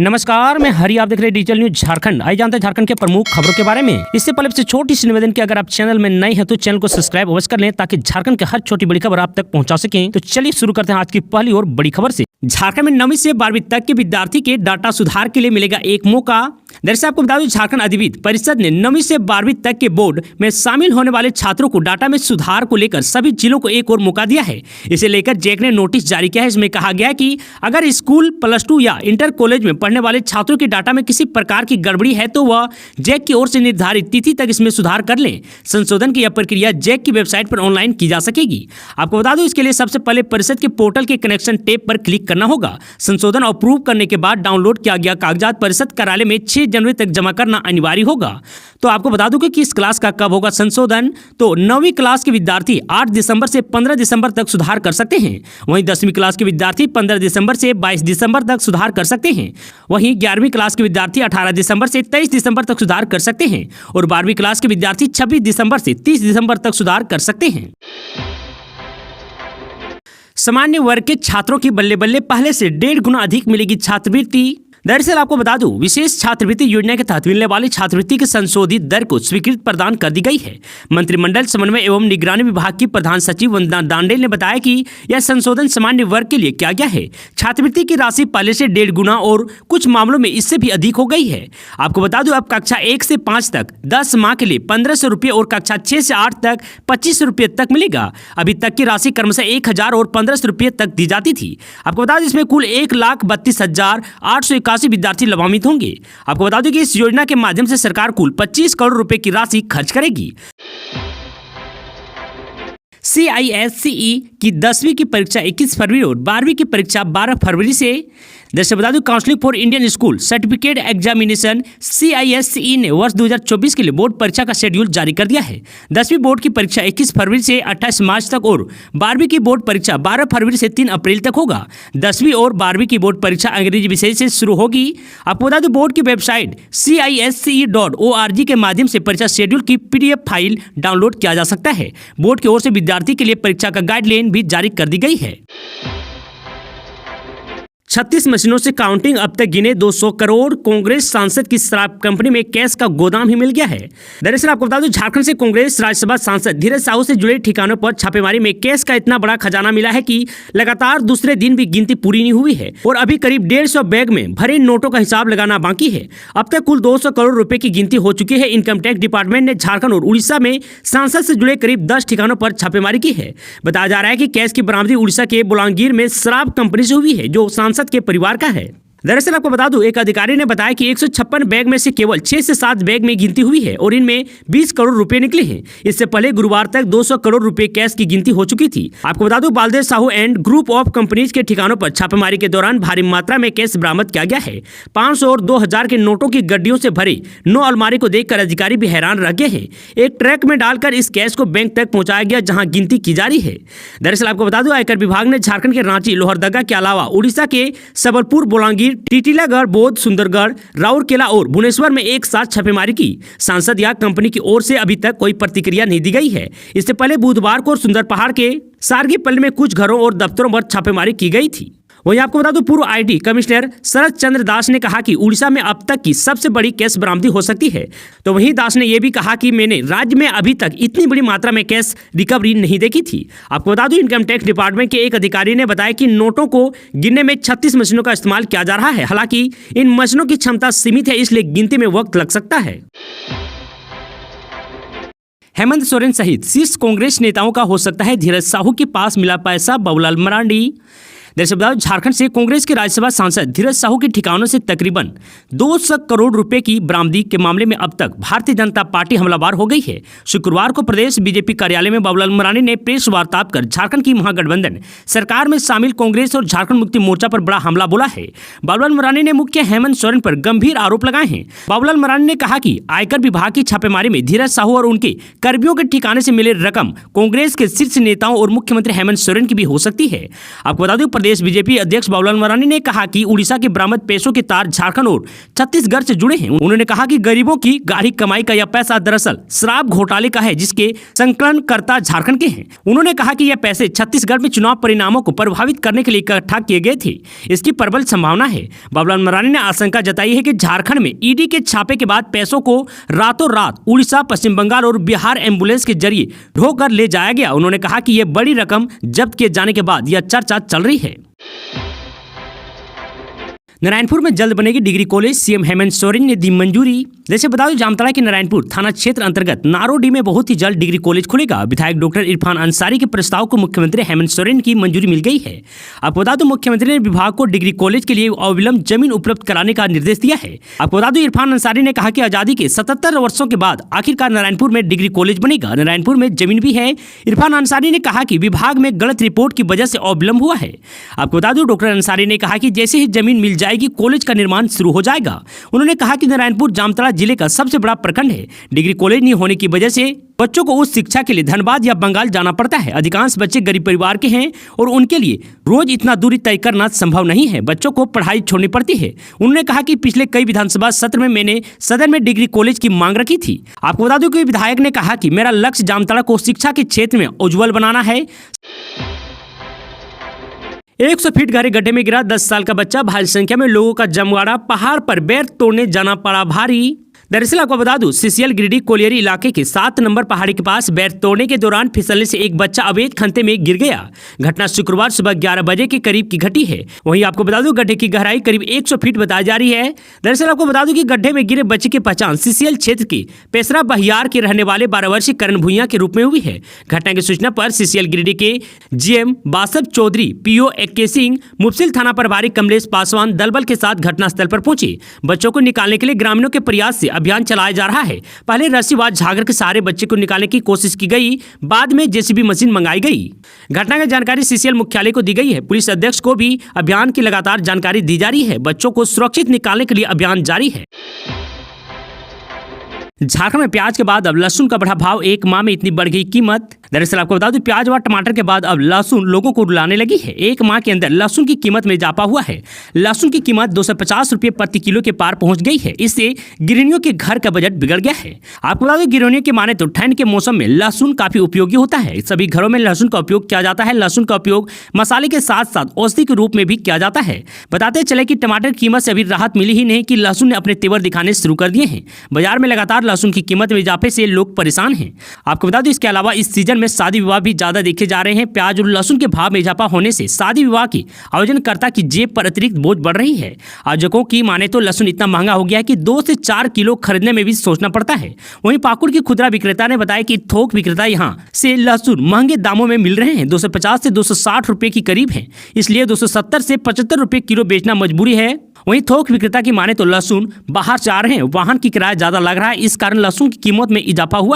नमस्कार, मैं हरी, आप देख रहे हैं डिजिटल न्यूज झारखंड। आइए जानते हैं झारखंड के प्रमुख खबरों के बारे में। इससे पहले से छोटी सी निवेदन की अगर आप चैनल में नए हैं तो चैनल को सब्सक्राइब अवश्य कर लें ताकि झारखंड के हर छोटी बड़ी खबर आप तक पहुंचा सकें। तो चलिए शुरू करते हैं आज की पहली और बड़ी खबर से। झारखंड में 9वीं से 12वीं तक के विद्यार्थी के डाटा सुधार के लिए मिलेगा एक मौका। दरअसल आपको बता दूं, झारखंड अधिविद्य परिषद ने 9वीं से 12वीं तक के बोर्ड में शामिल होने वाले छात्रों को डाटा में सुधार को लेकर सभी जिलों को एक और मौका दिया है। इसे लेकर जैक ने नोटिस जारी किया है। इसमें कहा गया है कि अगर स्कूल +2 या इंटर कॉलेज में पढ़ने वाले छात्रों के डाटा में किसी प्रकार की गड़बड़ी है तो वह जैक की ओर से निर्धारित तिथि तक इसमें सुधार कर लें। संशोधन की यह प्रक्रिया जैक की वेबसाइट पर ऑनलाइन की जा सकेगी। आपको बता दूं, इसके लिए सबसे पहले परिषद के पोर्टल के कनेक्शन टैब पर क्लिक करना होगा। संशोधन अप्रूव करने के बाद डाउनलोड किया गया कागजात परिषद कार्यालय में 6 जनवरी तक जमा करना अनिवार्य होगा। तो आपको बता दूं कि किस क्लास का कब होगा संशोधन। तो 9वीं क्लास के विद्यार्थी 8 दिसंबर से 15 दिसंबर तक सुधार कर सकते हैं। वहीं 10वीं क्लास के विद्यार्थी 15 दिसंबर से 22 दिसंबर तक सुधार कर सकते हैं। वहीं 11वीं क्लास के विद्यार्थी 18 दिसंबर से 23 दिसंबर तक सुधार कर सकते हैं और 12वीं क्लास के विद्यार्थी 26 दिसंबर से 30 दिसंबर तक सुधार कर सकते हैं। सामान्य वर्ग के छात्रों की बल्ले बल्ले पहले से 1.5 गुना अधिक मिलेगी छात्रवृत्ति। दरअसल आपको बता दूं, विशेष छात्रवृत्ति योजना के तहत मिलने वाली छात्रवृत्ति की संशोधित दर को स्वीकृति प्रदान कर दी गई है। मंत्रिमंडल समन्वय एवं निगरानी विभाग की प्रधान सचिव वंदना दांडे ने बताया कि यह संशोधन सामान्य वर्ग के लिए किया गया है। छात्रवृत्ति की राशि पहले से 1.5 गुना और कुछ मामलों में इससे भी अधिक हो गई है। आपको बता दूं, अब कक्षा 1 से 5 तक 10 माह के लिए 1500 रुपये और कक्षा 6 से 8 तक 2500 रुपये तक मिलेगा। अभी तक की राशि क्रमशः 1000 और 1500 रुपये तक दी जाती थी। आपको बता दें, इसमें कुल 1,32,881 विद्यार्थी लाभान्वित होंगे। आपको बता दें कि इस योजना के माध्यम से सरकार कुल 25 करोड़ रुपए की राशि खर्च करेगी। CISCE की 10वीं की परीक्षा 21 फरवरी और 12वीं की परीक्षा 12 फरवरी से। दरअसल बता दूं, counselling for Indian school certificate examination CISCE ने वर्ष 2024 के लिए बोर्ड परीक्षा का शेड्यूल जारी कर दिया है। 10वीं बोर्ड की परीक्षा 21 फरवरी से 28 मार्च तक और 12वीं की बोर्ड परीक्षा 12 फरवरी से 3 अप्रैल तक होगा। 10वीं और 12वीं की बोर्ड परीक्षा अंग्रेजी विषय से शुरू होगी। आपको बता दूं, बोर्ड की वेबसाइट CISCE.org के माध्यम से परीक्षा शेड्यूल की PDF फाइल डाउनलोड किया जा सकता है। बोर्ड की ओर से विद्यार्थी के लिए परीक्षा का गाइडलाइन भी जारी कर दी गई है। 36 मशीनों से काउंटिंग, अब तक गिने 200 करोड़। कांग्रेस सांसद की शराब कंपनी में कैश का गोदाम ही मिल गया है। दरअसल आपको बता दूं, झारखंड से कांग्रेस राज्यसभा सांसद धीरज साहू से जुड़े ठिकानों पर छापेमारी में कैश का इतना बड़ा खजाना मिला है कि लगातार दूसरे दिन भी गिनती पूरी नहीं हुई है और अभी करीब 150 बैग में भरे नोटों का हिसाब लगाना बाकी है। अब तक कुल 200 करोड़ रुपए की गिनती हो चुकी है। इनकम टैक्स डिपार्टमेंट ने झारखंड और उड़ीसा में सांसद से जुड़े करीब 10 ठिकानों पर छापेमारी की है। बताया जा रहा है कि कैश की बरामदी उड़ीसा के बोलांगीर में शराब कंपनी से हुई है, जो सांसद के परिवार का है। दरअसल आपको बता दूं, एक अधिकारी ने बताया कि 156 बैग में से केवल 6 से 7 बैग में गिनती हुई है और इनमें 20 करोड़ रुपए निकले हैं। इससे पहले गुरुवार तक 200 करोड़ रुपए कैश की गिनती हो चुकी थी। आपको बता दूं, Baldev Sahu and group of companies के ठिकानों पर छापेमारी के दौरान भारी मात्रा में कैश बरामद किया गया है। 500 और 2000 के नोटों की गड्डियों से भरी 9 अलमारी को देखकर अधिकारी भी हैरान रह गए हैं। एक ट्रक में डालकर इस कैश को बैंक तक पहुंचाया गया, जहां गिनती की जा रही है। दरअसल आपको बता दूं, आयकर विभाग ने झारखंड के रांची, लोहरदगा के अलावा उड़ीसा के सबलपुर, बोलांगीर, टिटिलागढ़, बौद्ध, सुंदरगढ़, राउरकेला और भुवनेश्वर में एक साथ छापेमारी की। सांसद या कंपनी की ओर से अभी तक कोई प्रतिक्रिया नहीं दी गई है। इससे पहले बुधवार को सुंदर पहाड़ के सारगीपल्ली में कुछ घरों और दफ्तरों पर छापेमारी की गई थी। वहीं आपको बता दूं, पूर्व IT कमिश्नर शरद चंद्र दास ने कहा कि उड़ीसा में अब तक की सबसे बड़ी कैश बरामदी हो सकती है। तो वहीं दास ने यह भी कहा कि मैंने राज्य में अभी तक इतनी बड़ी मात्रा में कैश रिकवरी नहीं देखी थी। आपको बता दूं, इनकम टैक्स डिपार्टमेंट के एक अधिकारी ने बताया कि नोटों को गिनने में 36 मशीनों का इस्तेमाल किया जा रहा है। हालांकि इन मशीनों की क्षमता सीमित है, इसलिए गिनती में वक्त लग सकता है। हेमंत सोरेन सहित शीर्ष कांग्रेस नेताओं का हो सकता है धीरज साहू के पास मिला पैसा, बाबूलाल मरांडी। दरअसल बता दूं, झारखंड से कांग्रेस के राज्यसभा सांसद धीरज साहू के ठिकानों से तकरीबन 200 करोड़ रुपए की बरामदी के मामले में अब तक भारतीय जनता पार्टी हमलावर हो गई है। शुक्रवार को प्रदेश बीजेपी कार्यालय में बाबूलाल मरांडी ने प्रेस वार्ता कर झारखंड की महागठबंधन सरकार में शामिल कांग्रेस और झारखंड मुक्ति मोर्चा पर बड़ा हमला बोला है। बाबूलाल मरांडी ने मुख्य हेमंत सोरेन पर गंभीर आरोप लगाए हैं। बाबूलाल मरांडी ने कहा कि आयकर विभाग की छापेमारी में धीरज साहू और उनके कर्मियों के ठिकाने से मिले रकम कांग्रेस के शीर्ष नेताओं और मुख्यमंत्री हेमंत सोरेन की भी हो सकती है। आपको बता दूं, प्रदेश बीजेपी अध्यक्ष बाबूलाल मरांडी ने कहा कि उड़ीसा के बरामद पैसों के तार झारखंड और छत्तीसगढ़ से जुड़े हैं। उन्होंने कहा कि गरीबों की गाढ़ी कमाई का यह पैसा दरअसल शराब घोटाले का है, जिसके संकलनकर्ता झारखंड के हैं। उन्होंने कहा कि यह पैसे छत्तीसगढ़ में चुनाव परिणामों को प्रभावित करने के लिए इकट्ठा किए गए थे। इसकी प्रबल संभावना है। बाबूलाल मरांडी ने आशंका जताई है कि झारखंड में ईडी के छापे के बाद पैसों को रातों रात उड़ीसा, पश्चिम बंगाल और बिहार एम्बुलेंस के जरिए ढोकर ले जाया गया। उन्होंने कहा कि यह बड़ी रकम जब्त किए जाने के बाद यह चर्चा चल रही है। नारायणपुर में जल्द बनेगी degree college, CM Hemant Soren ने दी मंजूरी। जैसे बता दें, जामताड़ा के नारायणपुर थाना क्षेत्र अंतर्गत नारोडी में बहुत ही जल्द डिग्री कॉलेज खुलेगा। विधायक डॉक्टर इरफान अंसारी के प्रस्ताव को मुख्यमंत्री हेमंत सोरेन की मंजूरी मिल गई है। आपको बता दूं, मुख्यमंत्री ने विभाग को डिग्री कॉलेज के लिए अविलंब जमीन उपलब्ध कराने का निर्देश दिया है। आपको बता दूं, इरफान अंसारी ने कहा कि आजादी के 77 वर्षों के बाद आखिरकार नारायणपुर में डिग्री कॉलेज बनेगा। नारायणपुर में जमीन भी है। इरफान अंसारी ने कहा कि विभाग में गलत रिपोर्ट की वजह से अविलंब हुआ है। आपको बता दूं, डॉक्टर अंसारी ने कहा कि जैसे ही जमीन मिल जाएगी कॉलेज का निर्माण शुरू हो जाएगा। उन्होंने कहा कि नारायणपुर जामताड़ा जिले का सबसे बड़ा प्रखंड है। डिग्री कॉलेज नहीं होने की वजह से बच्चों को उच्च शिक्षा के लिए धनबाद या बंगाल जाना पड़ता है। अधिकांश बच्चे गरीब परिवार के हैं और उनके लिए रोज इतना दूरी तय करना संभव नहीं है। बच्चों को पढ़ाई छोड़नी पड़ती है। उन्होंने कहा कि पिछले कई विधानसभा सत्र में मैंने सदन में डिग्री कॉलेज की मांग रखी थी। आपको बता दूं कि विधायक ने कहा कि मेरा लक्ष्य जामताड़ा को शिक्षा के क्षेत्र में उज्जवल बनाना है। 100 फीट गहरे गड्ढे में गिरा 10 साल का बच्चा, भारी संख्या में लोगों का जमवाड़ा, पहाड़ पर बैर तोड़ने जाना पड़ा भारी। दरअसल आपको बता दूं, सीसीएल गिरिडीह कोलियरी इलाके के 7 नंबर पहाड़ी के पास बैर तोड़ने के दौरान फिसलने से एक बच्चा अवैध खंते में गिर गया। घटना शुक्रवार सुबह 11 बजे के करीब की घटी है। वहीं आपको बता दूं, गड्ढे की गहराई करीब 100 फीट बताई जा रही है। दरअसल आपको बता दूं कि गड्ढे में गिरे बच्चे की पहचान सीसीएल क्षेत्र के पेसरा बहियार के रहने वाले 12 वर्षीय करण भुइयां के रूप में हुई है। घटना की सूचना पर सीसीएल गिरिडीह के जीएम बासव चौधरी, पीओ एक्के सिंह, मुफसिल थाना प्रभारी कमलेश पासवान दलबल के साथ घटनास्थल पर पहुंचे। बच्चों को निकालने के लिए ग्रामीणों के प्रयास से अभियान चलाया जा रहा है। पहले रस्सी व झागर के सहारे बच्चे को निकालने की कोशिश की गई, बाद में जेसीबी मशीन मंगाई गई। घटना की जानकारी सीसीएल मुख्यालय को दी गई है। पुलिस अध्यक्ष को भी अभियान की लगातार जानकारी दी जा रही है। बच्चों को सुरक्षित निकालने के लिए अभियान जारी है। झारखंड में प्याज के बाद अब लहसुन का बढ़ा भाव, एक माह में इतनी बढ़ गई कीमत। दरअसल आपको बता दूं, प्याज व टमाटर के बाद अब लहसुन लोगों को रुलाने लगी है। एक माह के अंदर लहसुन की कीमत में इजाफा हुआ है। लहसुन की कीमत 250 रुपये प्रति किलो के पार पहुंच गई है। इससे गृहिणियों के घर का बजट बिगड़ गया है। आपको बता दूं, गृहिणियों की माने तो ठंड के मौसम में लहसुन काफी उपयोगी होता है। सभी घरों में लहसुन का उपयोग किया जाता है। लहसुन का उपयोग मसाले के साथ साथ औषधि के रूप में भी किया जाता है। बताते चले कि टमाटर की कीमत से अभी राहत मिली ही नहीं कि लहसुन ने अपने तेवर दिखाने शुरू कर दिए हैं। बाजार में लगातार लहसुन की कीमत में इजाफे से लोग परेशान हैं। आपको बता दूं, इसके अलावा इस सीजन में शादी विवाह भी ज्यादा देखे जा रहे हैं। प्याज और लहसुन के भाव में इजाफा होने से शादी विवाह की आयोजनकर्ता की जेब पर अतिरिक्त बोझ बढ़ रही है। आयोजकों की माने तो लहसुन इतना महंगा हो गया है कि 2 से 4 किलो खरीदने में भी सोचना पड़ता है। वहीं पाकुड़ की खुदरा विक्रेता ने बताया कि थोक विक्रेता यहां से लहसुन महंगे दामों में मिल रहे हैं। 250 से 260 रुपए की करीब है, इसलिए 270 से 75 रुपए किलो बेचना मजबूरी है। वहीं थोक विक्रेता की माने तो लहसुन बाहर से आ रहे हैं, वाहन की किराया ज्यादा लग रहा है, इस कारण लहसुन की कीमत में इजाफा हुआ।